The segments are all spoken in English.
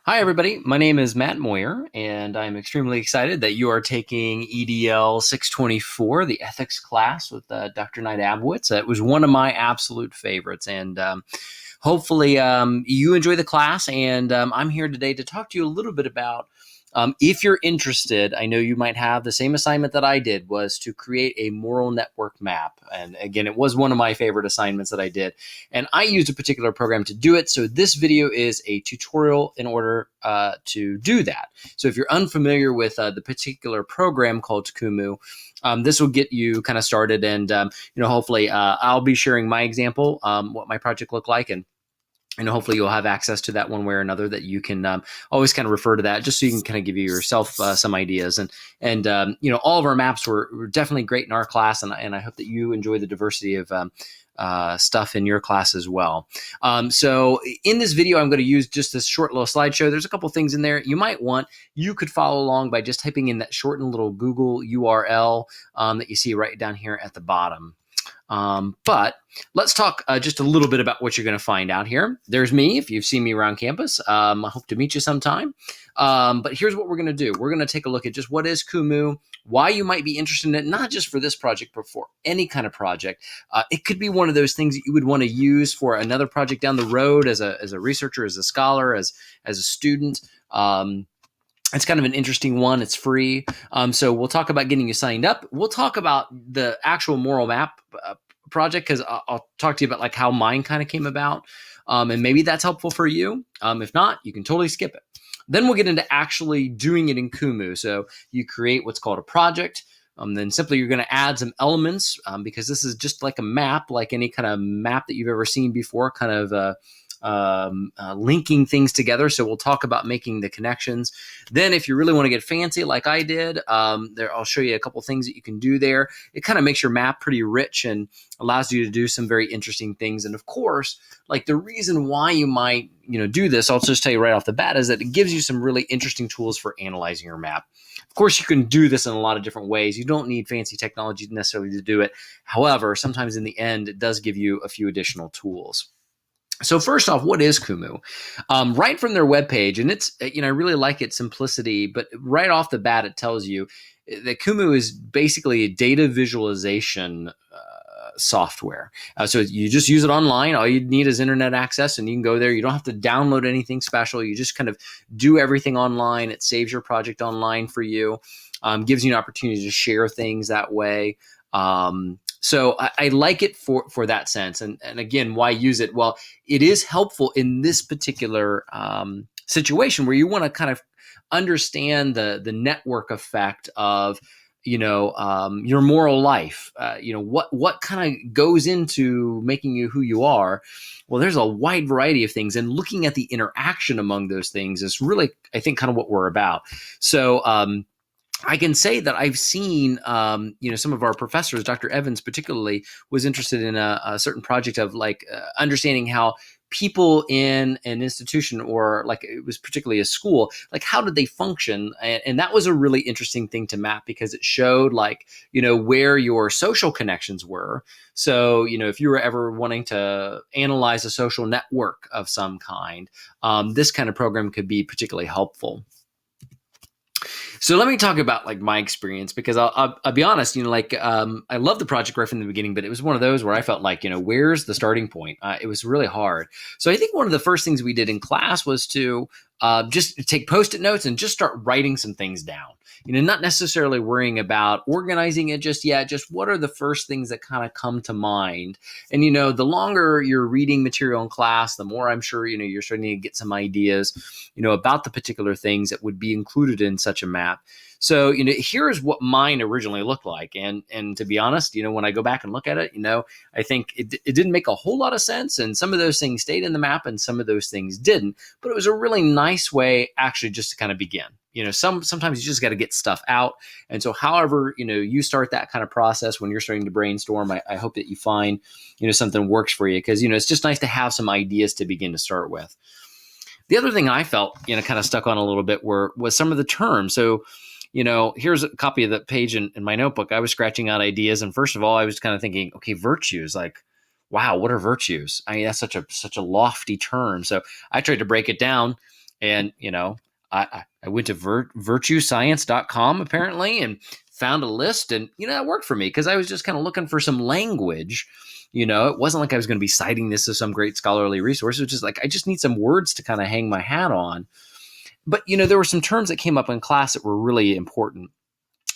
Hi, everybody. My name is Matt Moyer, and I'm extremely excited that you are taking EDL 624, the ethics class with Dr. Knight Abowitz. It was one of my absolute favorites, and hopefully you enjoy the class. And I'm here today to talk to you a little bit about if you're interested. I know you might have the same assignment that I did, was to create a moral network map. And again, it was one of my favorite assignments that I did. And I used a particular program to do it. So this video is a tutorial in order to do that. So if you're unfamiliar with the particular program called Kumu, this will get you kind of started. And, hopefully I'll be sharing my example, what my project looked like. And hopefully you'll have access to that one way or another, that you can always kind of refer to that, just so you can kind of give you yourself some ideas. And all of our maps were definitely great in our class, and I hope that you enjoy the diversity of stuff in your class as well. So in this video, I'm going to use just this short little slideshow. There's a couple things in there you could follow along by just typing in that shortened little Google URL that you see right down here at the bottom. But let's talk just a little bit about what you're going to find out here. There's me, if you've seen me around campus. I hope to meet you sometime. But here's what we're going to do. We're going to take a look at just what is Kumu, why you might be interested in it, not just for this project, but for any kind of project. It could be one of those things that you would want to use for another project down the road as a researcher, as a scholar, as a student. It's kind of an interesting one. It's free. So we'll talk about getting you signed up. We'll talk about the actual moral map project, because I'll talk to you about like how mine kind of came about. And maybe that's helpful for you. If not, you can totally skip it. Then we'll get into actually doing it in Kumu. So you create what's called a project. Then simply you're going to add some elements, because this is just like a map, like any kind of map that you've ever seen before, kind of linking things together. So we'll talk about making the connections. Then if you really want to get fancy like I did, I'll show you a couple things that you can do there. It kind of makes your map pretty rich and allows you to do some very interesting things. And of course, like the reason why you might do this, I'll just tell you right off the bat, is that it gives you some really interesting tools for analyzing your map. Of course, you can do this in a lot of different ways. You don't need fancy technology necessarily to do it. However, sometimes in the end, it does give you a few additional tools. So first off, what is Kumu? Right from their webpage, and it's, I really like its simplicity, but right off the bat, it tells you that Kumu is basically a data visualization software. So you just use it online. All you need is internet access, and you can go there. You don't have to download anything special. You just kind of do everything online. It saves your project online for you, gives you an opportunity to share things that way. So I like it for that sense. And again, why use it? Well, it is helpful in this particular situation where you want to kind of understand the network effect of, your moral life. What kind of goes into making you who you are? Well, there's a wide variety of things, and looking at the interaction among those things is really, I think, kind of what we're about. So, I can say that I've seen, some of our professors, Dr. Evans particularly, was interested in a certain project of understanding how people in an institution, or like it was particularly a school, like how did they function? And that was a really interesting thing to map, because it showed where your social connections were. So, if you were ever wanting to analyze a social network of some kind, this kind of program could be particularly helpful. So let me talk about my experience, because I'll be honest, I love the project right from the beginning, but it was one of those where I felt where's the starting point? It was really hard. So I think one of the first things we did in class was to just take Post-it notes and just start writing some things down. Not necessarily worrying about organizing it just yet, just what are the first things that kind of come to mind. And, the longer you're reading material in class, the more I'm sure, you're starting to get some ideas, about the particular things that would be included in such a map. So, here's what mine originally looked like. And to be honest, when I go back and look at it, I think it didn't make a whole lot of sense. And some of those things stayed in the map and some of those things didn't. But it was a really nice way actually just to kind of begin. Sometimes you just got to get stuff out. And so however, you start that kind of process when you're starting to brainstorm, I hope that you find, something works for you, because, it's just nice to have some ideas to begin to start with. The other thing I felt, kind of stuck on a little bit was some of the terms. So, here's a copy of the page in my notebook. I was scratching out ideas. And first of all, I was kind of thinking, okay, virtues, wow, what are virtues? I mean, that's such a lofty term. So I tried to break it down. And, I went to virtuescience.com apparently and found a list, and, it worked for me because I was just kind of looking for some language. It wasn't like I was going to be citing this as some great scholarly resource. It was just like, I just need some words to kind of hang my hat on. But, there were some terms that came up in class that were really important.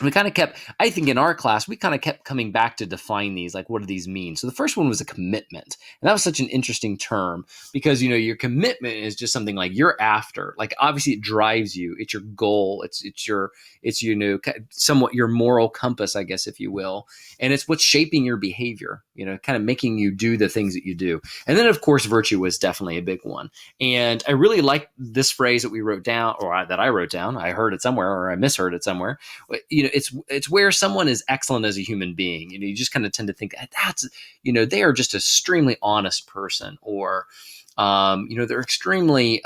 We kind of kept, I think in our class, we kind of kept coming back to define these, like, what do these mean? So the first one was a commitment. And that was such an interesting term because, your commitment is just something like you're after, like, obviously it drives you. It's your goal. It's somewhat your moral compass, I guess, if you will. And it's what's shaping your behavior, kind of making you do the things that you do. And then, of course, virtue was definitely a big one. And I really like this phrase that we wrote down, or that I wrote down. I heard it somewhere, or I misheard it somewhere. It's where someone is excellent as a human being. You just kind of tend to think that's, they are just an extremely honest person, or, they're extremely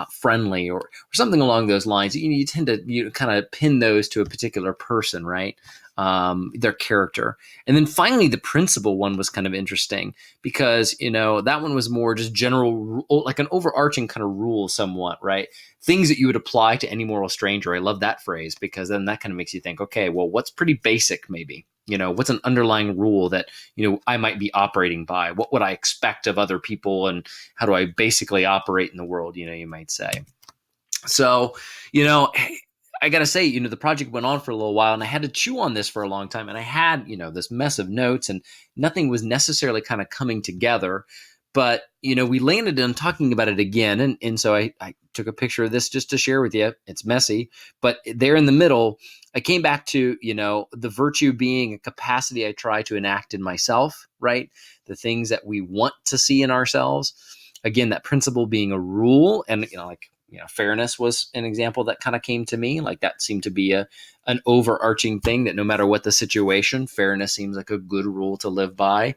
friendly, or something along those lines. You tend to kind of pin those to a particular person, right? Their character. And then finally, the principle one was kind of interesting because, that one was more just general, like an overarching kind of rule somewhat, right? Things that you would apply to any moral stranger. I love that phrase because then that kind of makes you think, okay, well, what's pretty basic maybe? What's an underlying rule that, I might be operating by? What would I expect of other people? And how do I basically operate in the world, you might say. So, I got to say, the project went on for a little while and I had to chew on this for a long time. And I had, this mess of notes and nothing was necessarily kind of coming together. But, we landed on talking about it again. And so I took a picture of this just to share with you. It's messy, but there in the middle, I came back to, the virtue being a capacity I try to enact in myself, right? The things that we want to see in ourselves. Again, that principle being a rule, and, fairness was an example that kind of came to me. Like that seemed to be an overarching thing that no matter what the situation, fairness seems like a good rule to live by.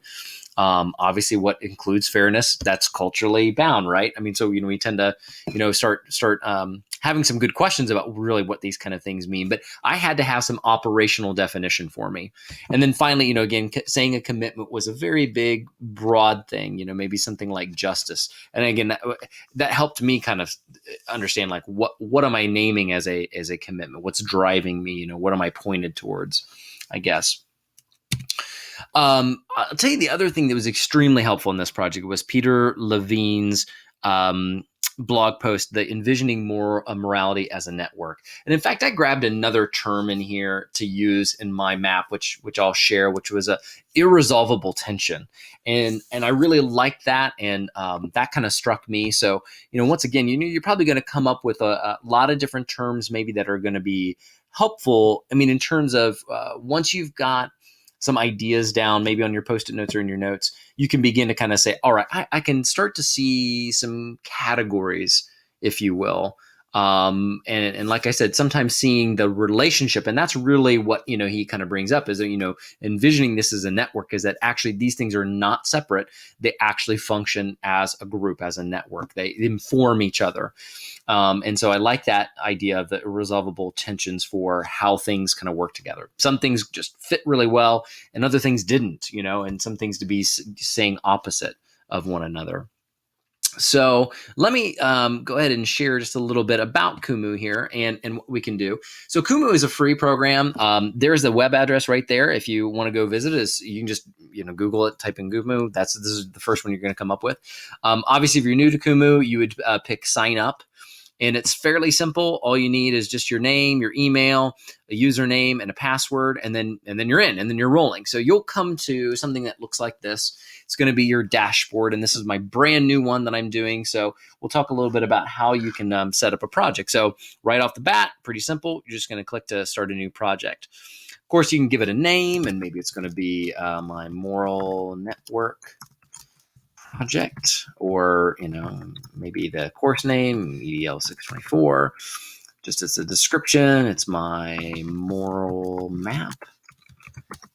Obviously what includes fairness, that's culturally bound, right? I mean, so, we tend to, start having some good questions about really what these kind of things mean, but I had to have some operational definition for me. And then finally, again, saying a commitment was a very big, broad thing, maybe something like justice. And again, that helped me kind of understand, like, what am I naming as a commitment? What's driving me? What am I pointed towards, I guess? I'll tell you the other thing that was extremely helpful in this project was Peter Levine's blog post, The Envisioning Morality as a Network. And in fact, I grabbed another term in here to use in my map, which I'll share, which was a irresolvable tension. And I really liked that. And that kind of struck me. So, once again, you're probably going to come up with a lot of different terms maybe that are going to be helpful. I mean, in terms of once you've got some ideas down, maybe on your Post-it notes or in your notes, you can begin to kind of say, all right, I can start to see some categories, if you will. And like I said, sometimes seeing the relationship, and that's really what, he kind of brings up is that, envisioning this as a network is that actually these things are not separate. They actually function as a group, as a network. They inform each other. And so I like that idea of the irresolvable tensions for how things kind of work together. Some things just fit really well and other things didn't, and some things to be saying opposite of one another. So let me go ahead and share just a little bit about Kumu here and what we can do. So Kumu is a free program. There's the web address right there. If you want to go visit us, you can just Google it, type in Kumu. This is the first one you're going to come up with. Obviously, if you're new to Kumu, you would pick sign up. And it's fairly simple. All you need is just your name, your email, a username, and a password, and then you're in, and then you're rolling. So you'll come to something that looks like this. It's going to be your dashboard, and this is my brand new one that I'm doing. So we'll talk a little bit about how you can set up a project. So right off the bat, pretty simple. You're just going to click to start a new project. Of course, you can give it a name, and maybe it's going to be my moral network project, or maybe the course name, EDL 624. Just as a description, it's my moral map.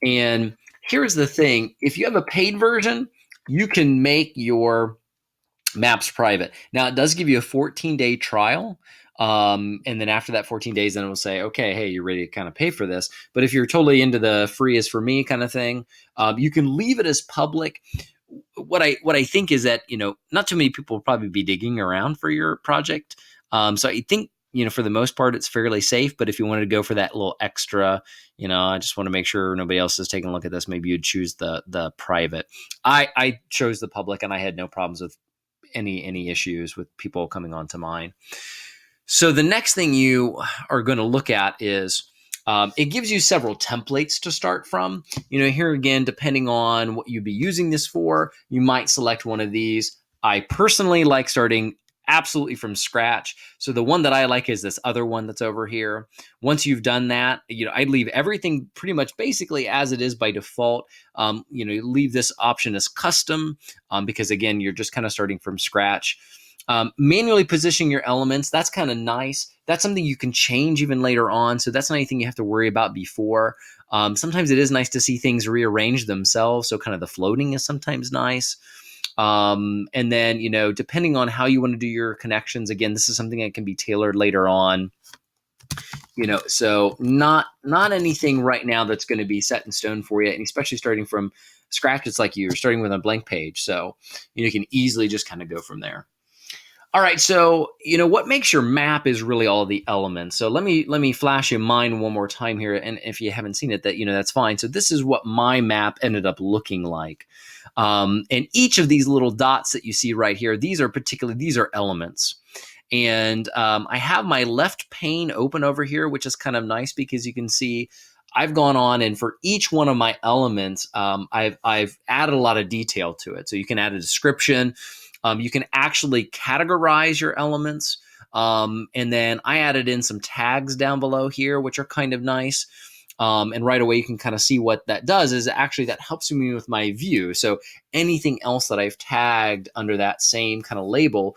And here's the thing: if you have a paid version, you can make your maps private. Now, it does give you a 14-day trial. And then after that 14 days, then it will say, okay, hey, you're ready to kind of pay for this. But if you're totally into the free is for me kind of thing, you can leave it as public. what I think is that, not too many people will probably be digging around for your project. So I think, for the most part, it's fairly safe. But if you wanted to go for that little extra, I just want to make sure nobody else is taking a look at this. Maybe you'd choose the private. I chose the public, and I had no problems with any issues with people coming onto mine. So the next thing you are going to look at is, it gives you several templates to start from. Here again, depending on what you'd be using this for, you might select one of these. I personally like starting absolutely from scratch. So the one that I like is this other one that's over here. Once you've done that, I'd leave everything pretty much basically as it is by default. Leave this option as custom, because again, you're just kind of starting from scratch. Manually positioning your elements, that's kind of nice. That's something you can change even later on. So that's not anything you have to worry about before. Sometimes it is nice to see things rearrange themselves. So kind of the floating is sometimes nice. And then, depending on how you want to do your connections, again, this is something that can be tailored later on. So not anything right now that's going to be set in stone for you. And especially starting from scratch, it's like you're starting with a blank page. So you can easily just kind of go from there. All right, so what makes your map is really all the elements. So let me flash you mine one more time here, and if you haven't seen it, that's fine. So this is what my map ended up looking like, and each of these little dots that you see right here, these are elements. And I have my left pane open over here, which is kind of nice because you can see I've gone on, and for each one of my elements, I've added a lot of detail to it. So you can add a description. You can actually categorize your elements. And then I added in some tags down below here, which are kind of nice. And right away, you can kind of see what that does is actually that helps me with my view. So anything else that I've tagged under that same kind of label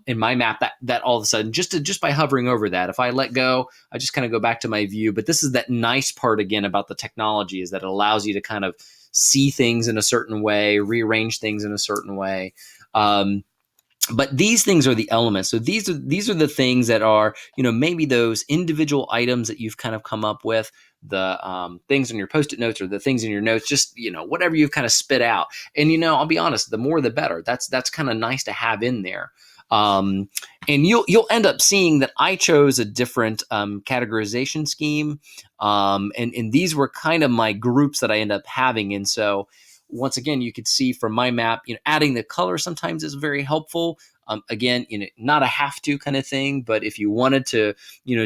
in my map, that all of a sudden, just by hovering over that, if I let go, I just kind of go back to my view. But this is that nice part, again, about the technology, is that it allows you to kind of see things in a certain way, rearrange things in a certain way. But these things are the elements. So these are the things that are, maybe those individual items that you've kind of come up with, the things on your Post-it notes or the things in your notes, just, whatever you've kind of spit out. And, I'll be honest, the more the better. That's kind of nice to have in there. And you'll end up seeing that I chose a different categorization scheme. And these were kind of my groups that I end up having. And so once again, you could see from my map, adding the color sometimes is very helpful. Again, not a have to kind of thing, but if you wanted to,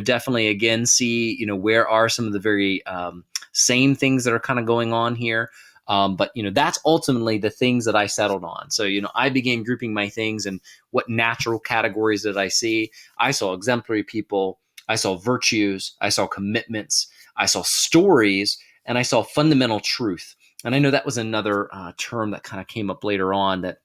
definitely again see, where are some of the very same things that are kind of going on here. But that's ultimately the things that I settled on. So I began grouping my things and what natural categories did I see. I saw exemplary people, I saw virtues, I saw commitments, I saw stories, and I saw fundamental truth. And I know that was another term that kind of came up later on that,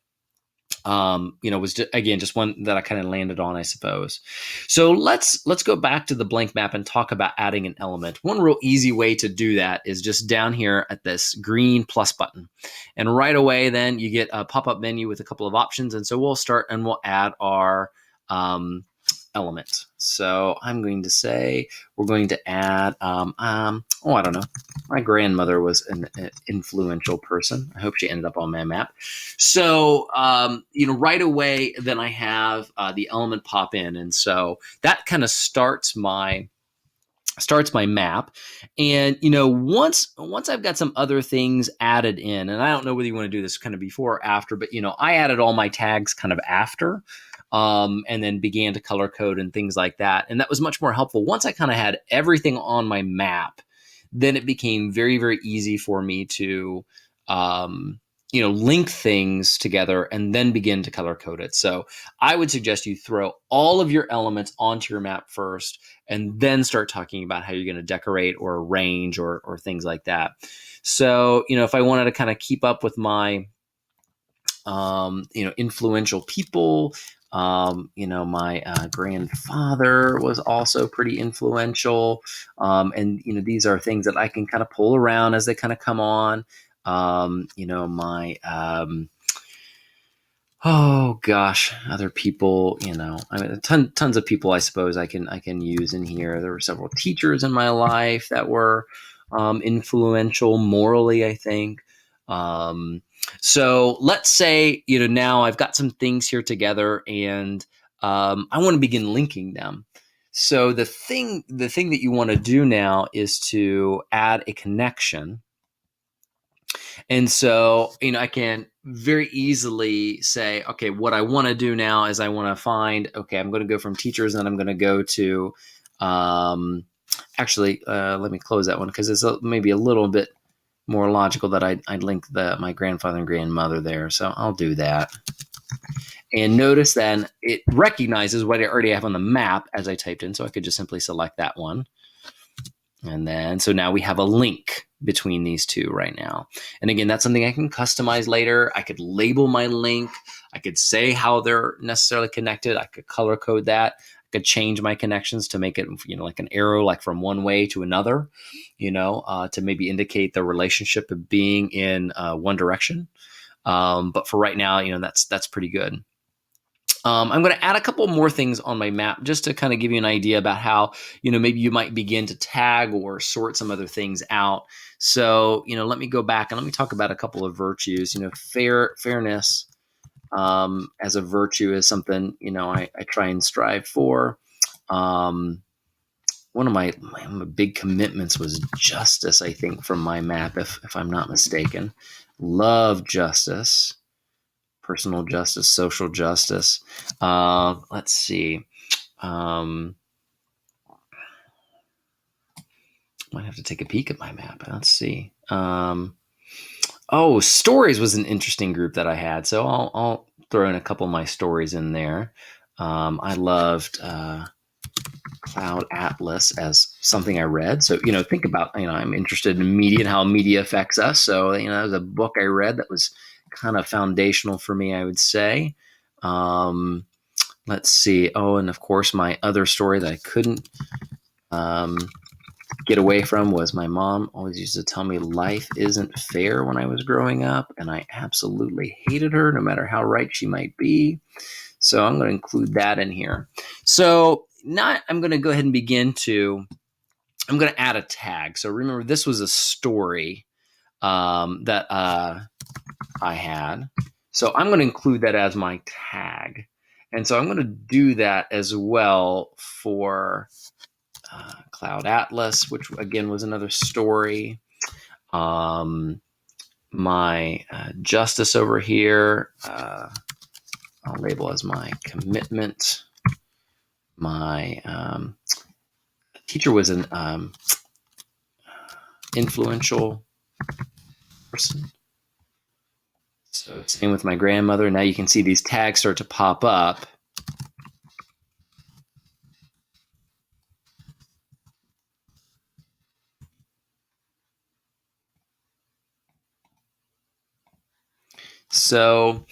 was just one that I kind of landed on, I suppose. So let's go back to the blank map and talk about adding an element. One real easy way to do that is just down here at this green plus button. And right away, then you get a pop-up menu with a couple of options. And so we'll start and we'll add our element. So I'm going to say we're going to add, I don't know. My grandmother was an influential person. I hope she ended up on my map. So, right away, then I have the element pop in. And so that kind of starts my map. And, once I've got some other things added in, and I don't know whether you want to do this kind of before or after, but, I added all my tags kind of after. And then began to color code and things like that. And that was much more helpful. Once I kind of had everything on my map, then it became very, very easy for me to, link things together and then begin to color code it. So I would suggest you throw all of your elements onto your map first and then start talking about how you're going to decorate or arrange or things like that. So, if I wanted to kind of keep up with my, influential people, my grandfather was also pretty influential. And, these are things that I can kind of pull around as they kind of come on. Oh gosh, other people, tons of people, I suppose I can use in here. There were several teachers in my life that were, influential morally, I think. So let's say, now I've got some things here together and I want to begin linking them. So the thing that you want to do now is to add a connection. And so, I can very easily say, okay, what I want to do now is I want to find, okay, I'm going to go from teachers and I'm going to go to, actually, let me close that one because it's maybe a little bit more logical that I'd link my grandfather and grandmother there. So I'll do that. And notice then it recognizes what I already have on the map as I typed in. So I could just simply select that one. And then, so now we have a link between these two right now. And again, that's something I can customize later. I could label my link. I could say how they're necessarily connected. I could color code that. I could change my connections to make it, like an arrow, like from one way to another, to maybe indicate the relationship of being in one direction. But for right now, that's pretty good. I'm going to add a couple more things on my map just to kind of give you an idea about how, maybe you might begin to tag or sort some other things out. So, let me go back and let me talk about a couple of virtues. Fairness as a virtue is something, I try and strive for. One of my big commitments was justice, I think, from my map, if I'm not mistaken. Love justice. Personal justice, social justice. Let's see. Might have to take a peek at my map. Let's see. Stories was an interesting group that I had. So I'll throw in a couple of my stories in there. I loved Cloud Atlas as something I read. So, think about, I'm interested in media and how media affects us. So, that was a book I read that was kind of foundational for me, I would say. Let's see. Oh, and of course, my other story that I couldn't get away from was my mom always used to tell me life isn't fair when I was growing up, and I absolutely hated her, no matter how right she might be. So I'm going to include that in here. So now I'm going to go ahead and I'm going to add a tag. So remember, this was a story that I had. So I'm going to include that as my tag. And so I'm going to do that as well for Cloud Atlas, which again was another story. My justice over here, I'll label as my commitment. My teacher was an influential person. So same with my grandmother. Now you can see these tags start to pop up. So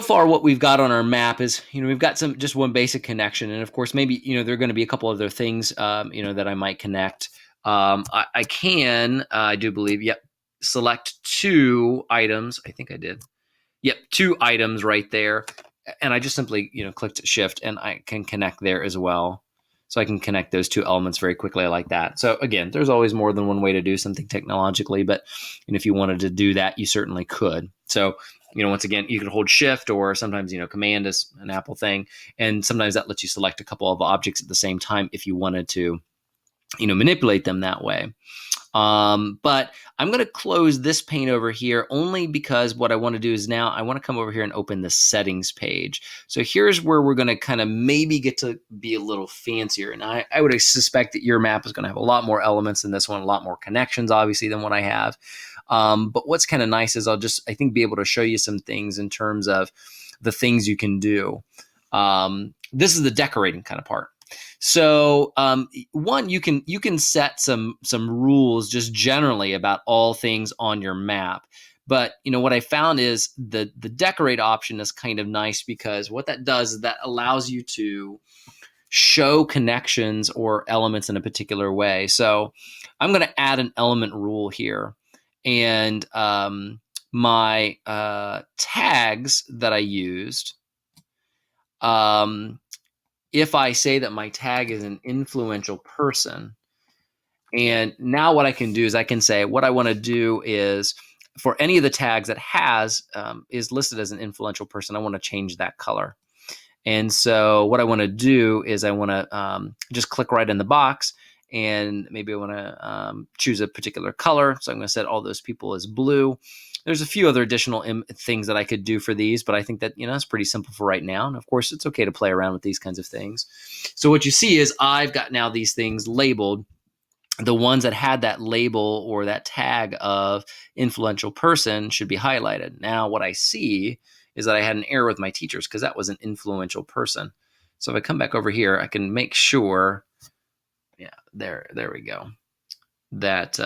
far what we've got on our map is, we've got just one basic connection. And of course, maybe, there are going to be a couple other things, that I might connect. I do believe, select 2 items. I think I did. Yep, 2 items right there. And I just simply, clicked shift and I can connect there as well. So I can connect those 2 elements very quickly like that. So again, there's always more than one way to do something technologically, but if you wanted to do that, you certainly could. So, once again, you could hold shift, or sometimes, command is an Apple thing. And sometimes that lets you select a couple of objects at the same time if you wanted to, manipulate them that way. But I'm going to close this pane over here only because what I want to do is now I want to come over here and open the settings page. So here's where we're going to kind of maybe get to be a little fancier. And I would suspect that your map is going to have a lot more elements than this one, a lot more connections, obviously, than what I have. But what's kind of nice is I'll just, I think, be able to show you some things in terms of the things you can do. This is the decorating kind of part. So one, you can set some rules just generally about all things on your map. But what I found is the decorate option is kind of nice, because what that does is that allows you to show connections or elements in a particular way. So I'm going to add an element rule here, and my tags that I used. If I say that my tag is an influential person, and now what I can do is I can say what I want to do is for any of the tags that is listed as an influential person, I want to change that color. And so what I want to do is I want to just click right in the box, and maybe I want to choose a particular color. So I'm going to set all those people as blue. There's a few other additional things that I could do for these, but I think that, it's pretty simple for right now. And of course, it's okay to play around with these kinds of things. So what you see is I've got now these things labeled. The ones that had that label or that tag of influential person should be highlighted. Now, what I see is that I had an error with my teachers because that was an influential person. So if I come back over here, I can make sure, there we go, that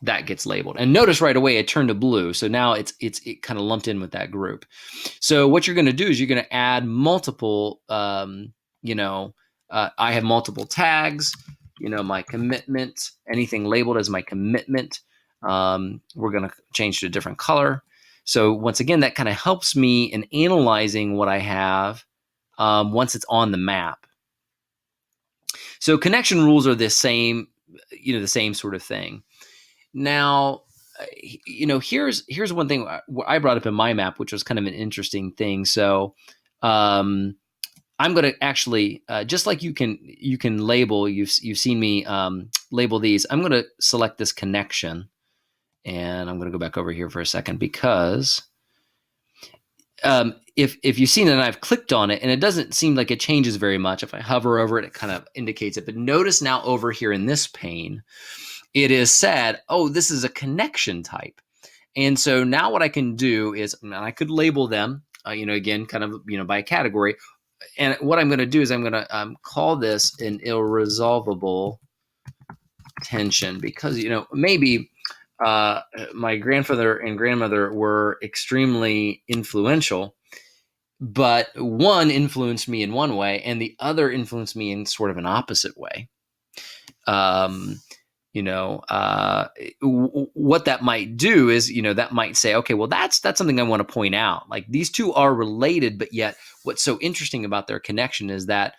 that gets labeled. And notice right away it turned to blue. So now it kind of lumped in with that group. So what you're going to do is you're going to add multiple, I have multiple tags, my commitment, anything labeled as my commitment. We're going to change to a different color. So once again, that kind of helps me in analyzing what I have once it's on the map. So connection rules are the same sort of thing. Now, here's one thing I brought up in my map, which was kind of an interesting thing. So I'm going to actually, just like you can label, you've seen me label these. I'm going to select this connection, and I'm going to go back over here for a second because if you've seen it and I've clicked on it and it doesn't seem like it changes very much. If I hover over it, it kind of indicates it. But notice now over here in this pane, it is said, oh, this is a connection type. And so now what I can do is, and I could label them, again, kind of, by a category. And what I'm going to do is I'm going to call this an irresolvable tension because, maybe my grandfather and grandmother were extremely influential, but one influenced me in one way and the other influenced me in sort of an opposite way. What that might do is, that might say, okay, well, that's something I want to point out. Like these two are related, but yet what's so interesting about their connection is that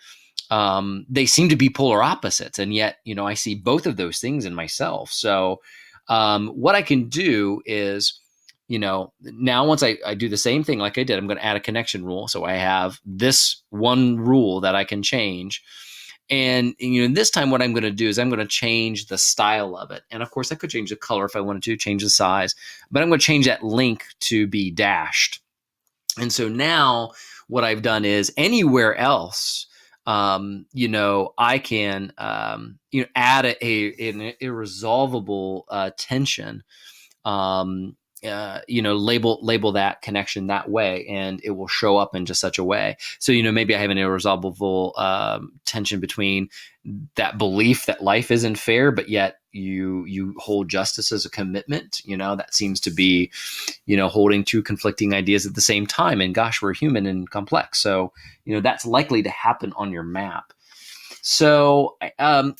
they seem to be polar opposites. And yet, I see both of those things in myself. So what I can do is, now once I do the same thing like I did, I'm going to add a connection rule. So I have this one rule that I can change. And this time what I'm going to do is I'm going to change the style of it. And of course I could change the color if I wanted to, change the size, but I'm going to change that link to be dashed. And so now what I've done is anywhere else, I can, add an irresolvable tension, label that connection that way, and it will show up in just such a way. So, maybe I have an irresolvable tension between that belief that life isn't fair, but yet you hold justice as a commitment. That seems to be, holding two conflicting ideas at the same time. And gosh, we're human and complex. So, that's likely to happen on your map. So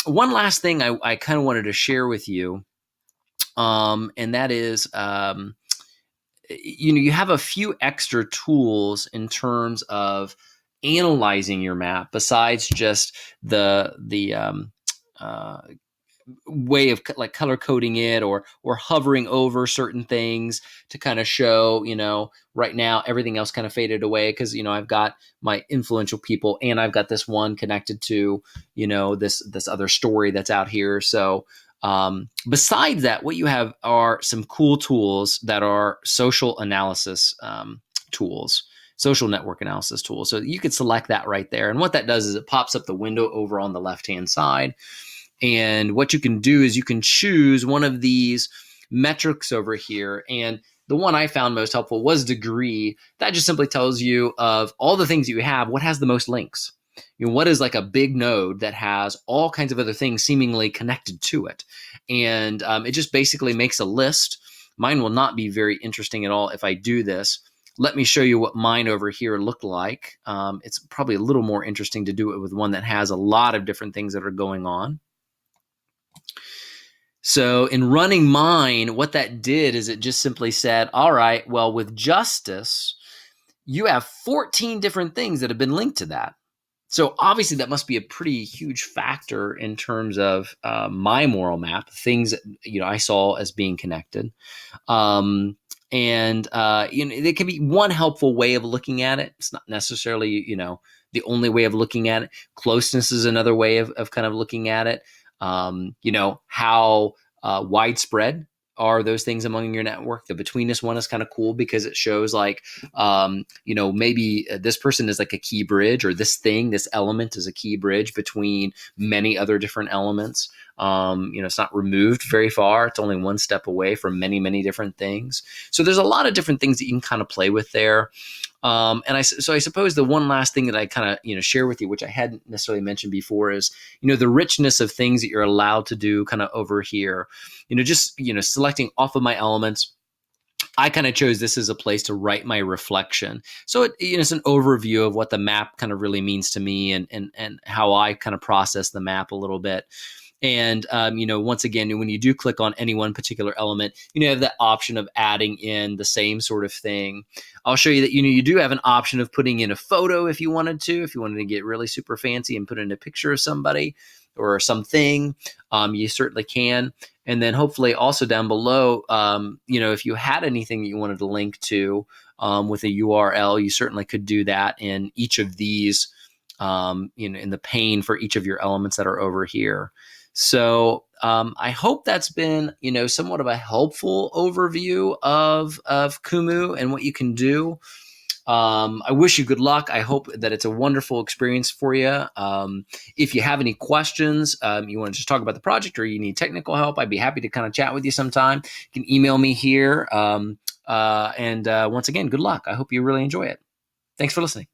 one last thing I kind of wanted to share with you. And that is, you have a few extra tools in terms of analyzing your map besides just the way of like color coding it or hovering over certain things to kind of show, right now everything else kind of faded away because, I've got my influential people and I've got this one connected to, this other story that's out here. So besides that, what you have are some cool tools that are social analysis tools, social network analysis tools. So you could select that right there. And what that does is it pops up the window over on the left-hand side. And what you can do is you can choose one of these metrics over here. And the one I found most helpful was degree. That just simply tells you of all the things you have, what has the most links. What is like a big node that has all kinds of other things seemingly connected to it. And it just basically makes a list. Mine will not be very interesting at all if I do this. Let me show you what mine over here looked like. It's probably a little more interesting to do it with one that has a lot of different things that are going on. So in running mine, what that did is it just simply said, all right, well, with justice, you have 14 different things that have been linked to that. So obviously that must be a pretty huge factor in terms of my moral map, things that, I saw as being connected. Um, and there can be one helpful way of looking at it. It's not necessarily, the only way of looking at it. Closeness is another way of kind of looking at it. How widespread are those things among your network? The betweenness one is kind of cool because it shows like, maybe this person is like a key bridge, or this element is a key bridge between many other different elements. It's not removed very far. It's only one step away from many, many different things. So there's a lot of different things that you can kind of play with there. I suppose the one last thing that I kind of, share with you, which I hadn't necessarily mentioned before, is, the richness of things that you're allowed to do kind of over here, just, selecting off of my elements. I kind of chose this as a place to write my reflection. So it's an overview of what the map kind of really means to me, and how I kind of process the map a little bit. And, once again, when you do click on any one particular element, you have that option of adding in the same sort of thing. I'll show you that, you do have an option of putting in a photo if you wanted to get really super fancy and put in a picture of somebody or something. You certainly can. And then hopefully also down below, if you had anything that you wanted to link to with a URL, you certainly could do that in each of these, in the pane for each of your elements that are over here. So I hope that's been, somewhat of a helpful overview of Kumu and what you can do. I wish you good luck. I hope that it's a wonderful experience for you. If you have any questions, you want to just talk about the project, or you need technical help, I'd be happy to kind of chat with you sometime. You can email me here. And once again, good luck. I hope you really enjoy it. Thanks for listening.